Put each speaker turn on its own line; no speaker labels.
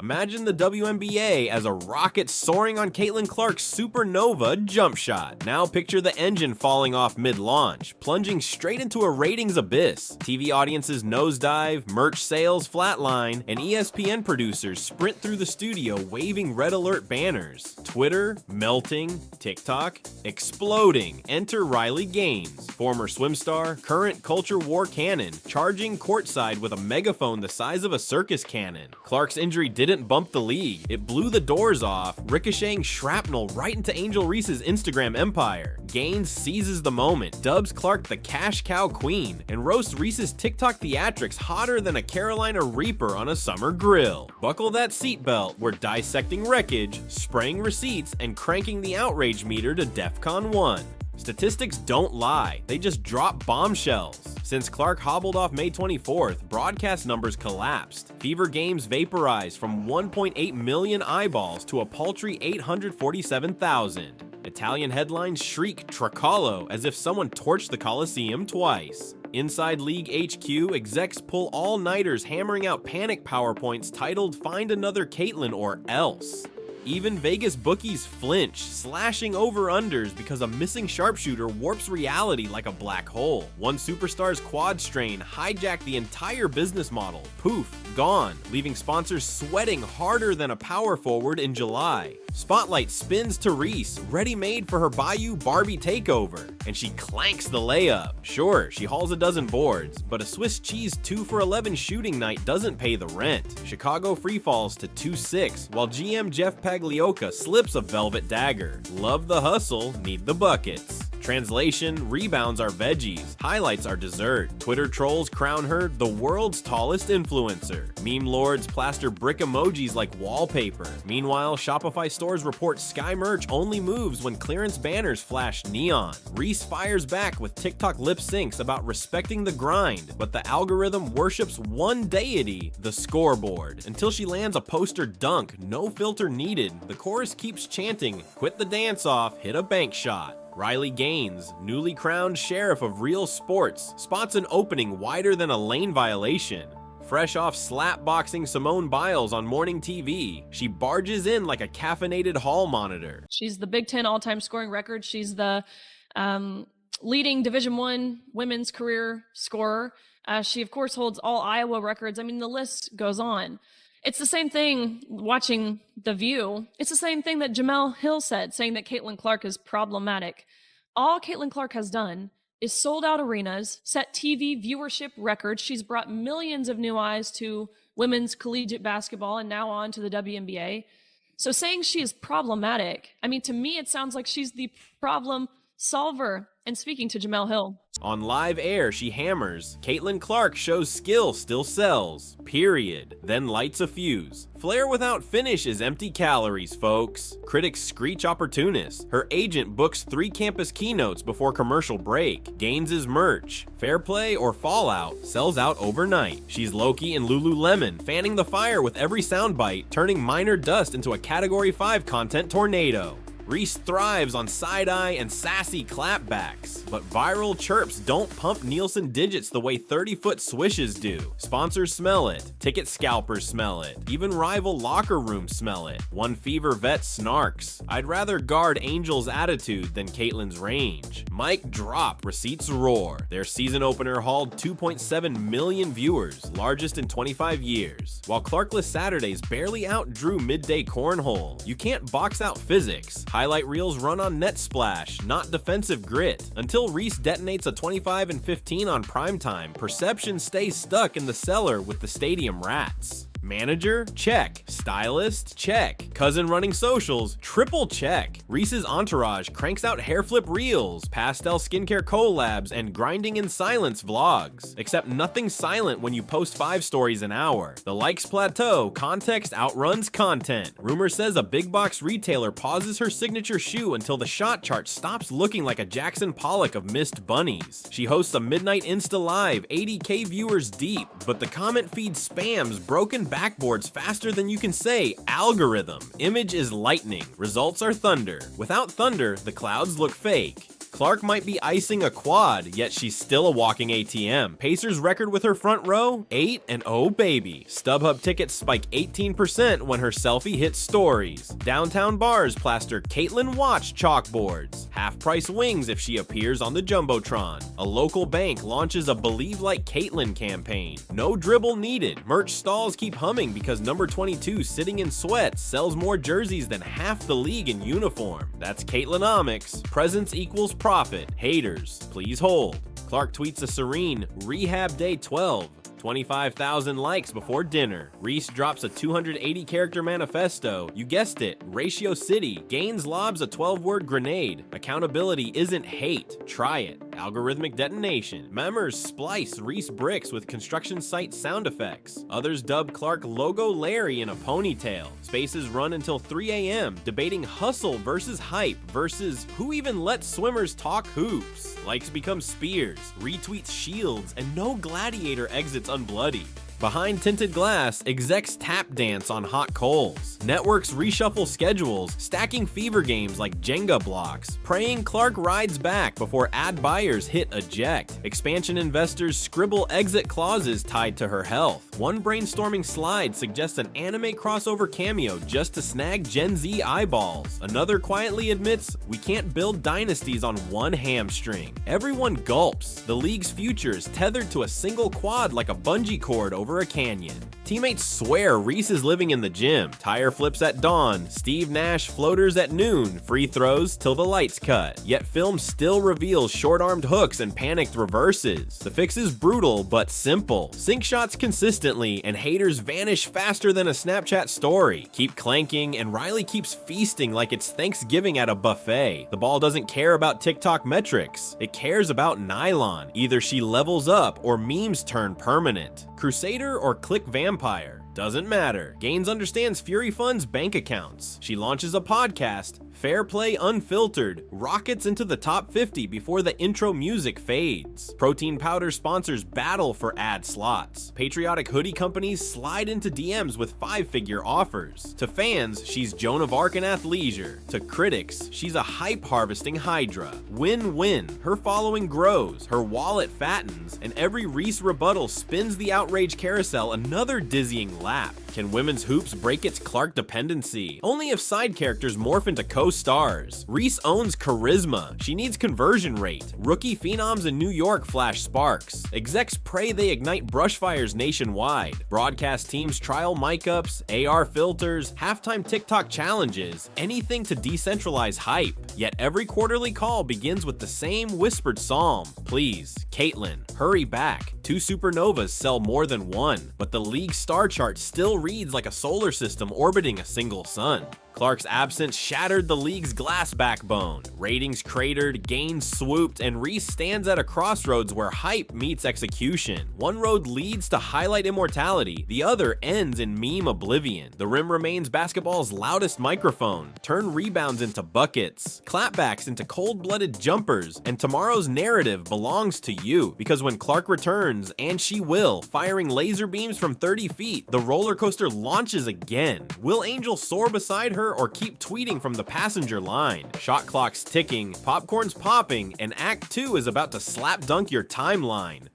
Imagine the WNBA as a rocket soaring on Caitlin Clark's supernova jump shot. Now picture the engine falling off mid-launch, plunging straight into a ratings abyss. TV audiences nosedive, merch sales flatline, and ESPN producers sprint through the studio waving red alert banners. Twitter melting, TikTok exploding. Enter Riley Gaines, former swim star, current culture war canon, charging courtside with a megaphone the size of a circus cannon. Clark's injury didn't bump the league, it blew the doors off, ricocheting shrapnel right into Angel Reese's Instagram empire. Gaines seizes the moment, dubs Clark the cash cow queen, and roasts Reese's TikTok theatrics hotter than a Carolina Reaper on a summer grill. Buckle that seatbelt, we're dissecting wreckage, spraying receipts, and cranking the outrage meter to DEFCON 1. Statistics don't lie, they just drop bombshells. Since Clark hobbled off May 24th, broadcast numbers collapsed. Fever games vaporized from 1.8 million eyeballs to a paltry 847,000. Italian headlines shriek Tricolo as if someone torched the Coliseum twice. Inside League HQ, execs pull all-nighters hammering out panic PowerPoints titled "Find Another Caitlyn or Else." Even Vegas bookies flinch, slashing over-unders because a missing sharpshooter warps reality like a black hole. One superstar's quad strain hijacked the entire business model. Poof, gone, leaving sponsors sweating harder than a power forward in July. Spotlight spins to Reese, ready-made for her Bayou Barbie takeover, and she clanks the layup. Sure, she hauls a dozen boards, but a Swiss cheese 2 for 11 shooting night doesn't pay the rent. Chicago free falls to 2-6, while GM Jeff Pagliocca slips a velvet dagger. Love the hustle, need the buckets. Translation, rebounds are veggies, highlights are dessert. Twitter trolls crown her the world's tallest influencer. Meme lords plaster brick emojis like wallpaper. Meanwhile, Shopify stores report Sky merch only moves when clearance banners flash neon. Reese fires back with TikTok lip syncs about respecting the grind, but the algorithm worships one deity, the scoreboard. Until she lands a poster dunk, no filter needed, the chorus keeps chanting, "Quit the dance off, hit a bank shot." Riley Gaines, newly crowned sheriff of Real Sports, spots an opening wider than a lane violation. Fresh off slapboxing Simone Biles on morning TV, she barges in like a caffeinated hall monitor.
She's the Big Ten all-time scoring record. She's the leading Division I women's career scorer. She, of course, holds all Iowa records. I mean, the list goes on. It's the same thing watching The View. It's the same thing that Jamel Hill said, saying that Caitlin Clark is problematic. All Caitlin Clark has done is sold out arenas, set TV viewership records. She's brought millions of new eyes to women's collegiate basketball and now on to the WNBA. So saying she is problematic, I mean, to me, it sounds like she's the problem solver. And speaking to Jamel Hill.
On live air, she hammers, Caitlin Clark shows skill still sells, period. Then lights a fuse. Flair without finish is empty calories, folks. Critics screech opportunist. Her agent books 3 campus keynotes before commercial break. Gaines' merch, fair play or fallout, sells out overnight. She's Loki and Lululemon, fanning the fire with every soundbite, turning minor dust into a Category 5 content tornado. Reese thrives on side-eye and sassy clapbacks, but viral chirps don't pump Nielsen digits the way 30-foot swishes do. Sponsors smell it, ticket scalpers smell it, even rival locker rooms smell it. One Fever vet snarks, "I'd rather guard Angel's attitude than Caitlin's range." Mic drop, receipts roar. Their season opener hauled 2.7 million viewers, largest in 25 years. While Clarkless Saturdays barely outdrew midday cornhole. You can't box out physics. Highlight reels run on net splash, not defensive grit. Until Reese detonates a 25 and 15 on primetime, perception stays stuck in the cellar with the stadium rats. Manager? Check. Stylist? Check. Cousin running socials? Triple check. Reese's entourage cranks out hair flip reels, pastel skincare collabs, and grinding in silence vlogs. Except nothing's silent when you post 5 stories an hour. The likes plateau, context outruns content. Rumor says a big box retailer pauses her signature shoe until the shot chart stops looking like a Jackson Pollock of missed bunnies. She hosts a midnight Insta Live, 80K viewers deep, but the comment feed spams broken backboards faster than you can say algorithm. Image is lightning, results are thunder. Without thunder, the clouds look fake. Clark might be icing a quad, yet she's still a walking ATM. Pacers record with her front row? 8 and oh baby. StubHub tickets spike 18% when her selfie hits stories. Downtown bars plaster Caitlin Watch chalkboards. Half-price wings if she appears on the Jumbotron. A local bank launches a Believe Like Caitlin campaign. No dribble needed. Merch stalls keep humming because number 22 sitting in sweats sells more jerseys than half the league in uniform. That's Caitlinomics. Presence equals profit. Haters, please hold. Clark tweets a serene Rehab Day 12. 25,000 likes before dinner. Reese drops a 280-character manifesto. You guessed it, Ratio City. Gaines lobs a 12-word grenade. Accountability isn't hate. Try it. Algorithmic detonation. Members splice Reese bricks with construction site sound effects. Others dub Clark Logo Larry in a ponytail. Spaces run until 3 a.m. debating hustle versus hype versus who even lets swimmers talk hoops. Likes become spears, retweets shields, and no gladiator exits unbloodied. Behind tinted glass, execs tap dance on hot coals. Networks reshuffle schedules, stacking fever games like Jenga blocks. Praying Clark rides back before ad buyers hit eject. Expansion investors scribble exit clauses tied to her health. One brainstorming slide suggests an anime crossover cameo just to snag Gen Z eyeballs. Another quietly admits, we can't build dynasties on one hamstring. Everyone gulps. The league's future is tethered to a single quad like a bungee cord over a canyon. Teammates swear Reese is living in the gym. Tire flips at dawn, Steve Nash floaters at noon, free throws till the lights cut. Yet film still reveals short-armed hooks and panicked reverses. The fix is brutal but simple. Sink shots consistently and haters vanish faster than a Snapchat story. Keep clanking and Riley keeps feasting like it's Thanksgiving at a buffet. The ball doesn't care about TikTok metrics. It cares about nylon. Either she levels up or memes turn permanent. Crusader or Click Vampire? Doesn't matter. Gaines understands Fury Fund's bank accounts. She launches a podcast, Fair Play Unfiltered, rockets into the top 50 before the intro music fades. Protein powder sponsors battle for ad slots. Patriotic hoodie companies slide into DMs with 5-figure offers. To fans, she's Joan of Arc in athleisure. To critics, she's a hype harvesting hydra. Win-win. Her following grows, her wallet fattens, and every Reese rebuttal spins the outrage carousel another dizzying lap. Can women's hoops break its Clark dependency? Only if side characters morph into co-stars. Reese owns charisma. She needs conversion rate. Rookie phenoms in New York flash sparks. Execs pray they ignite brush fires nationwide. Broadcast teams trial mic-ups, AR filters, halftime TikTok challenges, anything to decentralize hype. Yet every quarterly call begins with the same whispered psalm. Please, Caitlin, hurry back. 2 supernovas sell more than one, but the league star chart still reads like a solar system orbiting a single sun. Clark's absence shattered the league's glass backbone. Ratings cratered, gains swooped, and Reese stands at a crossroads where hype meets execution. One road leads to highlight immortality, the other ends in meme oblivion. The rim remains basketball's loudest microphone. Turn rebounds into buckets, clapbacks into cold-blooded jumpers, and tomorrow's narrative belongs to you. Because when Clark returns, and she will, firing laser beams from 30 feet, the roller coaster launches again. Will Angel soar beside her or keep tweeting from the passenger line? Shot clock's ticking, popcorn's popping, and Act 2 is about to slap dunk your timeline.